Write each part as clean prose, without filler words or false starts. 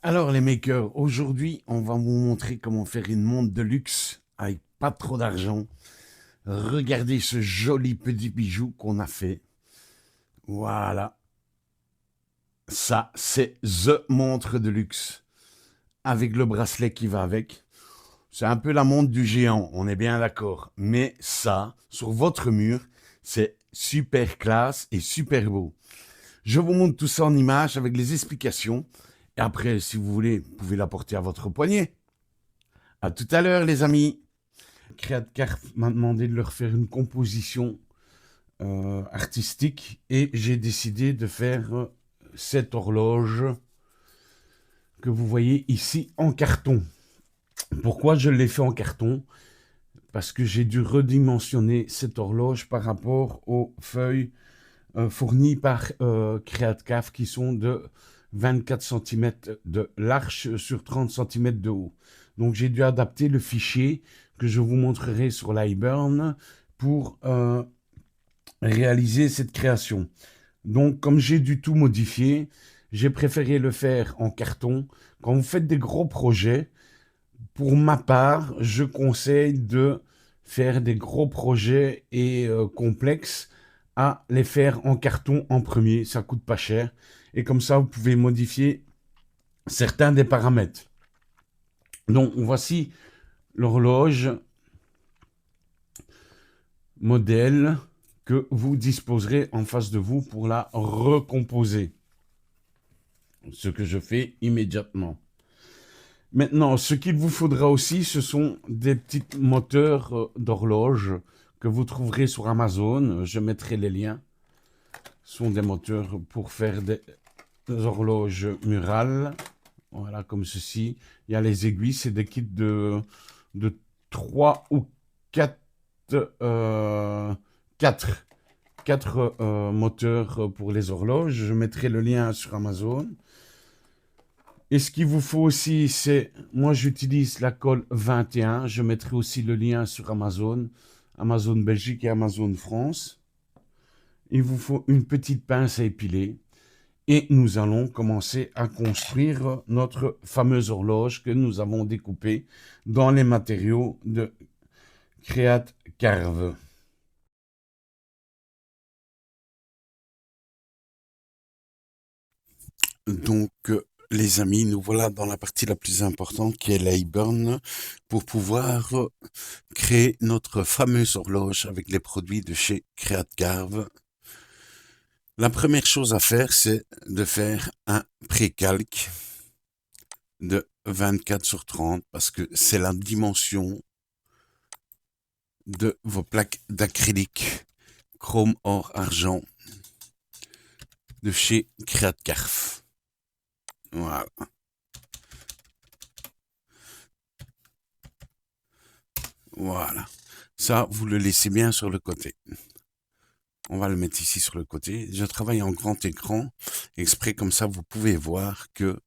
Alors les makers, aujourd'hui on va vous montrer comment faire une montre de luxe avec pas trop d'argent. Regardez ce joli petit bijou qu'on a fait. Voilà, ça c'est THE montre de luxe avec le bracelet qui va avec. C'est un peu la montre du géant, on est bien d'accord. Mais ça, sur votre mur, c'est super classe et super beau. Je vous montre tout ça en images avec les explications. Et après, si vous voulez, vous pouvez la porter à votre poignet. À tout à l'heure, les amis. Creatcraft m'a demandé de leur faire une composition artistique et j'ai décidé de faire cette horloge que vous voyez ici en carton. Pourquoi je l'ai fait en carton? Parce que j'ai dû redimensionner cette horloge par rapport aux feuilles fournies par Creatcraft qui sont de 24 cm de large sur 30 cm de haut. Donc j'ai dû adapter le fichier que je vous montrerai sur l'iBurn pour réaliser cette création. Donc comme j'ai dû tout modifier, j'ai préféré le faire en carton. Quand vous faites des gros projets, pour ma part, je conseille de faire des gros projets et complexes à les faire en carton en premier. Ça coûte pas cher. Et comme ça, vous pouvez modifier certains des paramètres. Donc, voici l'horloge modèle que vous disposerez en face de vous pour la recomposer. Ce que je fais immédiatement. Maintenant, ce qu'il vous faudra aussi, ce sont des petits moteurs d'horloge que vous trouverez sur Amazon. Je mettrai les liens. Ce sont des moteurs pour faire des horloges murales. Voilà, comme ceci. Il y a les aiguilles, c'est des kits de 3 ou 4, euh, 4, 4 moteurs pour les horloges. Je mettrai le lien sur Amazon. Et ce qu'il vous faut aussi, c'est, moi j'utilise la colle 21, je mettrai aussi le lien sur Amazon, Amazon Belgique et Amazon France. Il vous faut une petite pince à épiler et nous allons commencer à construire notre fameuse horloge que nous avons découpée dans les matériaux de Create Carve. Donc, les amis, nous voilà dans la partie la plus importante qui est l'iBurn pour pouvoir créer notre fameuse horloge avec les produits de chez CreateCarve. La première chose à faire, c'est de faire un précalque de 24 sur 30 parce que c'est la dimension de vos plaques d'acrylique chrome, or, argent de chez CreateCarve. Voilà. Voilà. Ça, vous le laissez bien sur le côté. On va le mettre ici sur le côté. Je travaille en grand écran, exprès comme ça vous pouvez voir que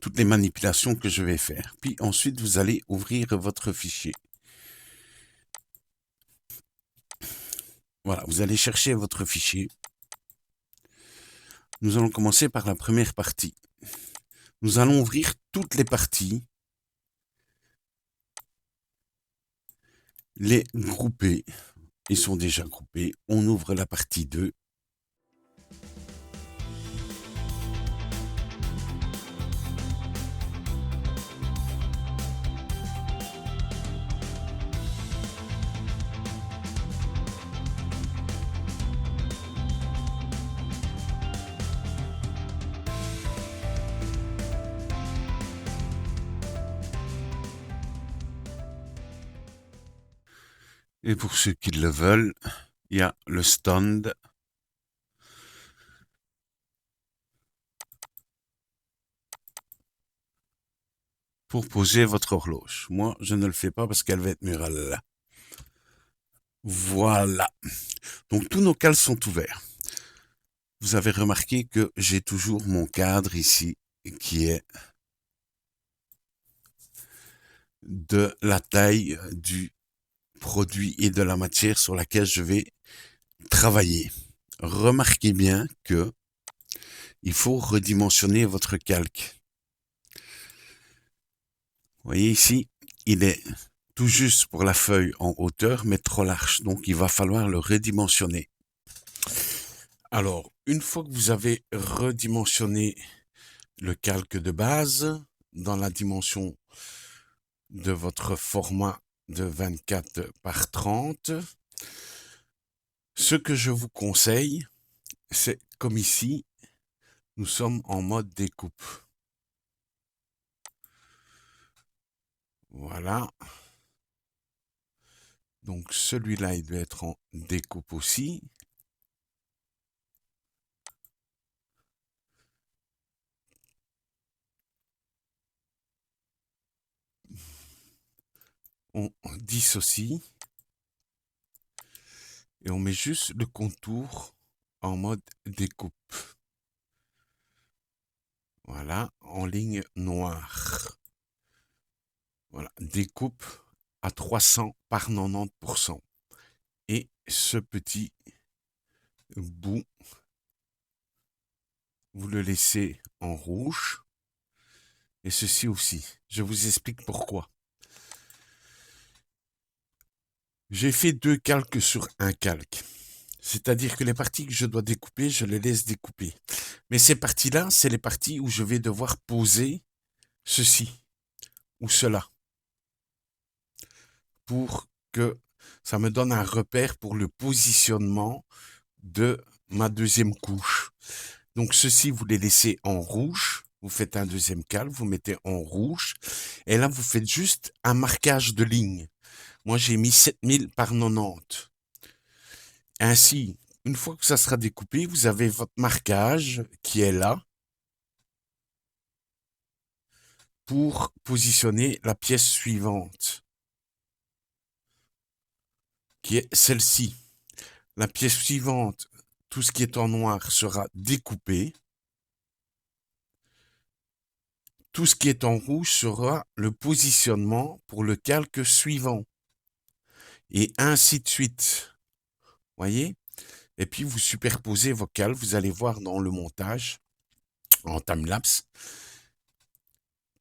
toutes les manipulations que je vais faire. Puis ensuite, vous allez ouvrir votre fichier. Voilà, vous allez chercher votre fichier. Nous allons commencer par la première partie. Nous allons ouvrir toutes les parties, les grouper. Ils sont déjà groupés. On ouvre la partie 2. Et pour ceux qui le veulent, il y a le stand. Pour poser votre horloge. Moi, je ne le fais pas parce qu'elle va être murale. Voilà. Donc, tous nos cales sont ouverts. Vous avez remarqué que j'ai toujours mon cadre ici qui est de la taille du produit et de la matière sur laquelle je vais travailler. Remarquez bien que il faut redimensionner votre calque. Vous voyez ici, il est tout juste pour la feuille en hauteur, mais trop large. Donc, il va falloir le redimensionner. Alors, une fois que vous avez redimensionné le calque de base dans la dimension de votre format de 24 par 30, ce que je vous conseille, c'est comme ici, nous sommes en mode découpe. Voilà. Donc celui-là, il doit être en découpe aussi. On dissocie et on met juste le contour en mode découpe. Voilà, en ligne noire. Voilà, découpe à 300 par 90%. Et ce petit bout, vous le laissez en rouge. Et ceci aussi. Je vous explique pourquoi. J'ai fait 2 calques sur un calque. C'est-à-dire que les parties que je dois découper, je les laisse découper. Mais ces parties-là, c'est les parties où je vais devoir poser ceci ou cela pour que ça me donne un repère pour le positionnement de ma deuxième couche. Donc ceci, vous les laissez en rouge. Vous faites un deuxième calque, vous mettez en rouge. Et là, vous faites juste un marquage de ligne. Moi, j'ai mis 7000 par 90. Ainsi, une fois que ça sera découpé, vous avez votre marquage qui est là pour positionner la pièce suivante, qui est celle-ci. La pièce suivante, tout ce qui est en noir sera découpé. Tout ce qui est en rouge sera le positionnement pour le calque suivant. Et ainsi de suite. Voyez? Et puis vous superposez vos calques, vous allez voir dans le montage, en timelapse.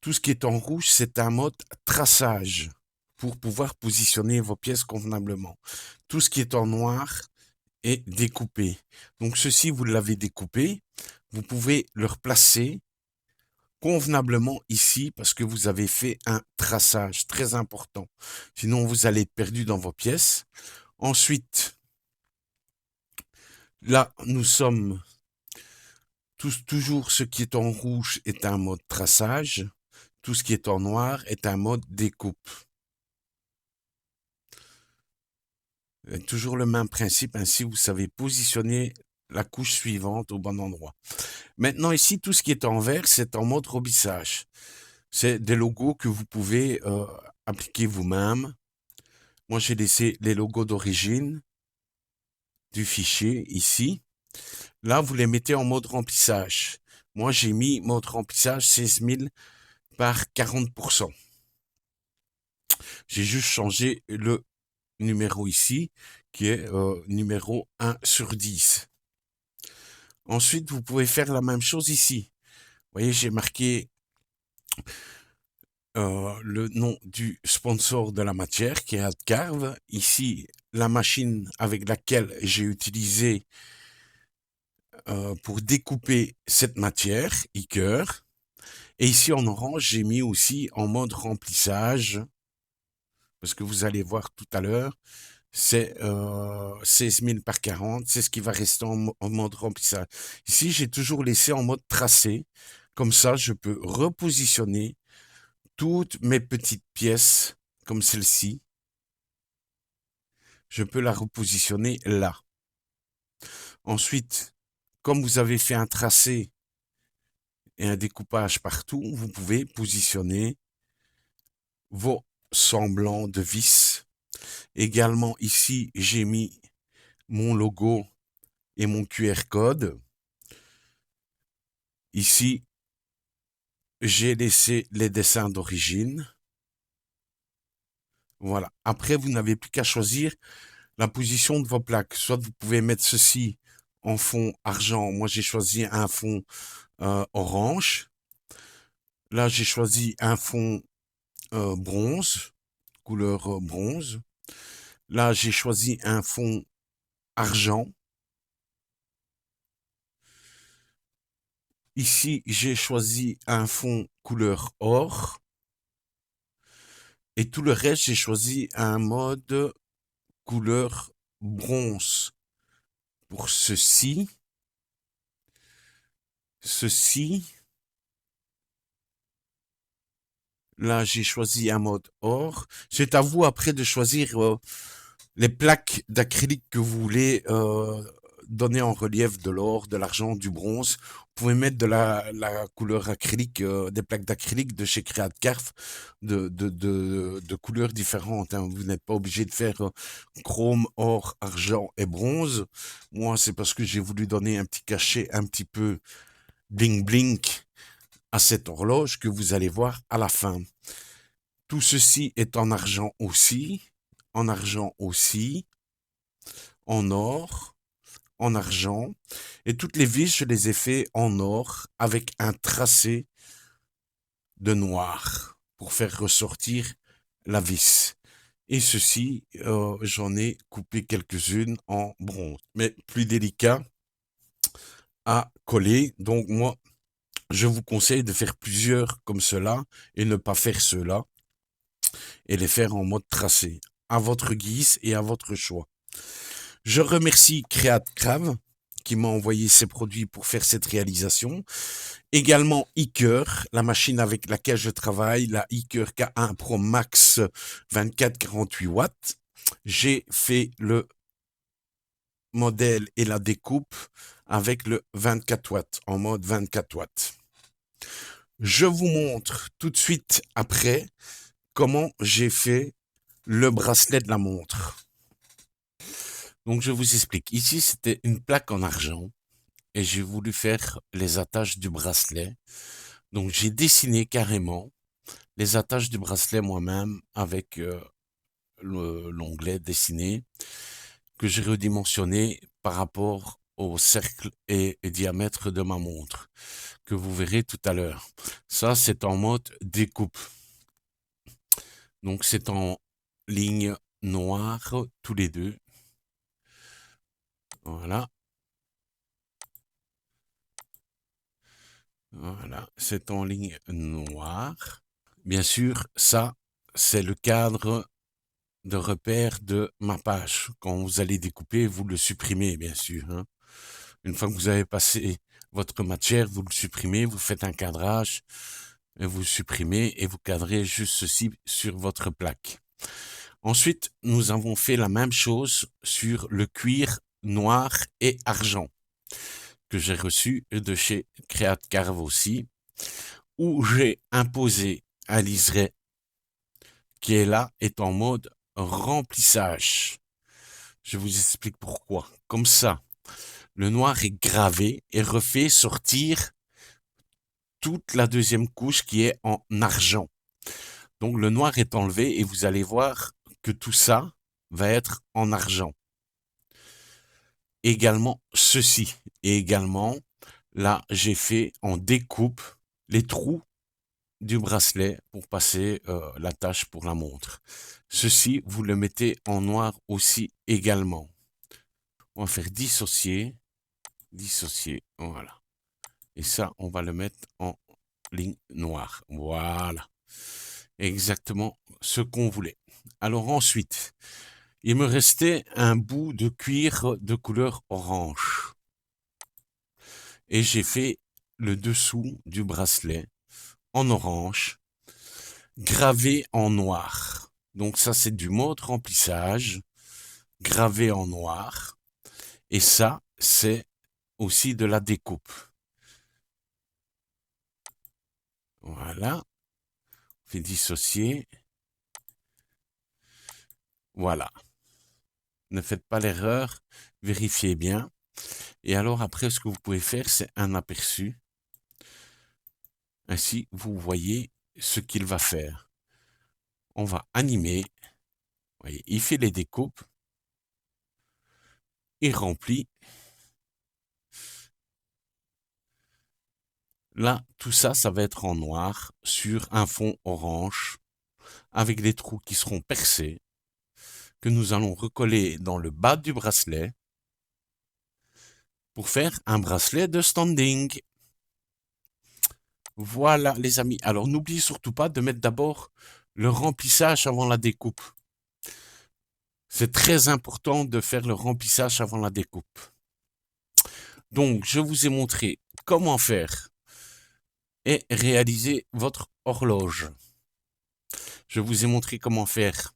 Tout ce qui est en rouge, c'est un mode traçage pour pouvoir positionner vos pièces convenablement. Tout ce qui est en noir est découpé. Donc ceci, vous l'avez découpé. Vous pouvez le replacer convenablement ici parce que vous avez fait un traçage très important. Sinon, vous allez être perdu dans vos pièces. Ensuite, là, nous sommes toujours ce qui est en rouge est un mode traçage. Tout ce qui est en noir est un mode découpe. Toujours le même principe, ainsi vous savez positionner la couche suivante au bon endroit. Maintenant ici, tout ce qui est en vert, c'est en mode remplissage. C'est des logos que vous pouvez appliquer vous-même. Moi, j'ai laissé les logos d'origine du fichier ici. Là, vous les mettez en mode remplissage. Moi, j'ai mis mode remplissage 16 000 par 40%. J'ai juste changé le numéro ici, qui est numéro 1 sur 10. Ensuite, vous pouvez faire la même chose ici. Vous voyez, j'ai marqué le nom du sponsor de la matière, qui est AdCarve. Ici, la machine avec laquelle j'ai utilisé pour découper cette matière, Iker. Et ici, en orange, j'ai mis aussi en mode remplissage, parce que vous allez voir tout à l'heure, c'est 16 000 par 40, c'est ce qui va rester en mode remplissage. Ici, j'ai toujours laissé en mode tracé. Comme ça, je peux repositionner toutes mes petites pièces, comme celle-ci. Je peux la repositionner là. Ensuite, comme vous avez fait un tracé et un découpage partout, vous pouvez positionner vos semblants de vis. Également, ici, j'ai mis mon logo et mon QR code. Ici, j'ai laissé les dessins d'origine. Voilà. Après, vous n'avez plus qu'à choisir la position de vos plaques. Soit vous pouvez mettre ceci en fond argent. Moi, j'ai choisi un fond orange. Là, j'ai choisi un fond bronze, couleur bronze. Là, j'ai choisi un fond argent. Ici, j'ai choisi un fond couleur or. Et tout le reste, j'ai choisi un mode couleur bronze. Pour ceci, là, j'ai choisi un mode or. C'est à vous après de choisir les plaques d'acrylique que vous voulez donner en relief de l'or, de l'argent, du bronze. Vous pouvez mettre de la couleur acrylique, des plaques d'acrylique de chez Createcraft de couleurs différentes, hein. Vous n'êtes pas obligé de faire chrome, or, argent et bronze. Moi, c'est parce que j'ai voulu donner un petit cachet un petit peu bling bling à cette horloge que vous allez voir à la fin. Tout ceci est en argent aussi, en argent aussi, en or, en argent. Et toutes les vis, je les ai fait en or avec un tracé de noir pour faire ressortir la vis. Et ceci, j'en ai coupé quelques-unes en bronze, mais plus délicat à coller. Donc moi, je vous conseille de faire plusieurs comme cela et ne pas faire cela et les faire en mode tracé, à votre guise et à votre choix. Je remercie CreateCraft qui m'a envoyé ces produits pour faire cette réalisation. Également Iker, la machine avec laquelle je travaille, la Iker K1 Pro Max 24-48 watts. J'ai fait le modèle et la découpe avec le 24 watts, en mode 24 watts. Je vous montre tout de suite après comment j'ai fait le bracelet de la montre. Donc je vous explique. Ici, c'était une plaque en argent et j'ai voulu faire les attaches du bracelet. Donc j'ai dessiné carrément les attaches du bracelet moi-même avec l'onglet dessiné que j'ai redimensionné par rapport au cercle et diamètre de ma montre que vous verrez tout à l'heure. Ça, c'est en mode découpe. Donc c'est en ligne noire tous les deux. Voilà. Voilà, c'est en ligne noire. Bien sûr, ça, c'est le cadre de repère de ma page. Quand vous allez découper, vous le supprimez, bien sûr, hein. Une fois que vous avez passé votre matière, vous le supprimez, vous faites un cadrage, et vous supprimez et vous cadrez juste ceci sur votre plaque. Ensuite, nous avons fait la même chose sur le cuir noir et argent que j'ai reçu de chez CreateCraft aussi, où j'ai imposé un liseré qui est là, est en mode remplissage. Je vous explique pourquoi. Comme ça, le noir est gravé et refait sortir toute la deuxième couche qui est en argent. Donc le noir est enlevé et vous allez voir que tout ça va être en argent. Également ceci. Et également, là, j'ai fait en découpe les trous du bracelet pour passer la tâche pour la montre. Ceci, vous le mettez en noir aussi également. On va faire dissocier, voilà. Et ça, on va le mettre en ligne noire. Voilà. Exactement ce qu'on voulait. Alors ensuite, il me restait un bout de cuir de couleur orange. Et j'ai fait le dessous du bracelet en orange, gravé en noir. Donc ça, c'est du mode remplissage, gravé en noir. Et ça, c'est aussi de la découpe. Voilà. On fait dissocier. Voilà. Ne faites pas l'erreur. Vérifiez bien. Et alors après, ce que vous pouvez faire, c'est un aperçu. Ainsi, vous voyez ce qu'il va faire. On va animer. Vous voyez, il fait les découpes. Il remplit. Là, tout ça, ça va être en noir sur un fond orange. avec les trous qui seront percés, que nous allons recoller dans le bas du bracelet pour faire un bracelet de standing. Voilà les amis. Alors n'oubliez surtout pas de mettre d'abord le remplissage avant la découpe. C'est très important de faire le remplissage avant la découpe. Donc je vous ai montré comment faire et réaliser votre horloge. Je vous ai montré comment faire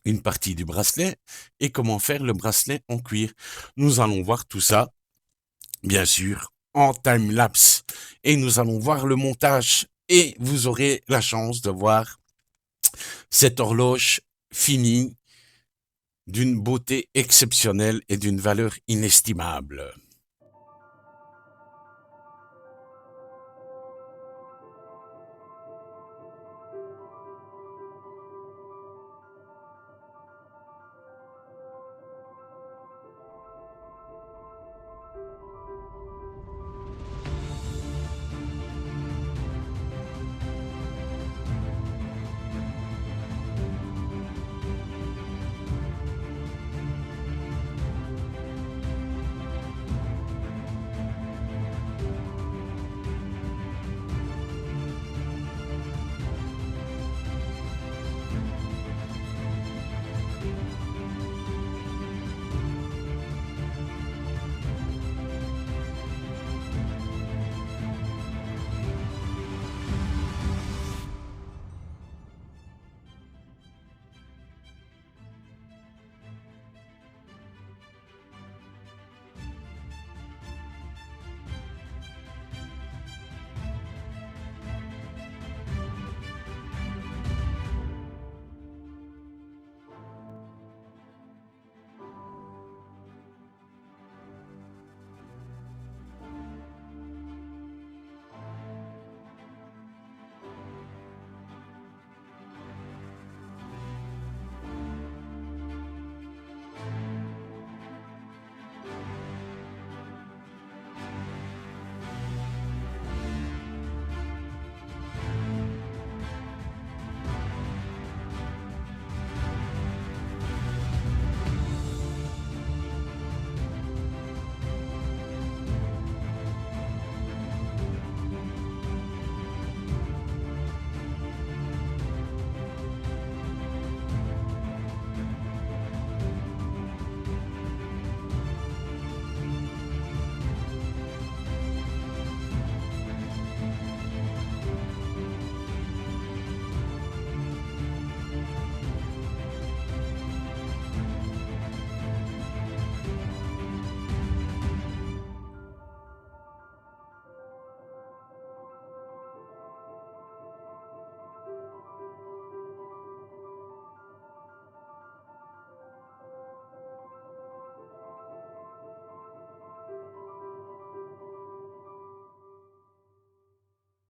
une partie du bracelet et comment faire le bracelet en cuir. Nous allons voir tout ça, bien sûr, en time-lapse. Et nous allons voir le montage et vous aurez la chance de voir cette horloge finie d'une beauté exceptionnelle et d'une valeur inestimable.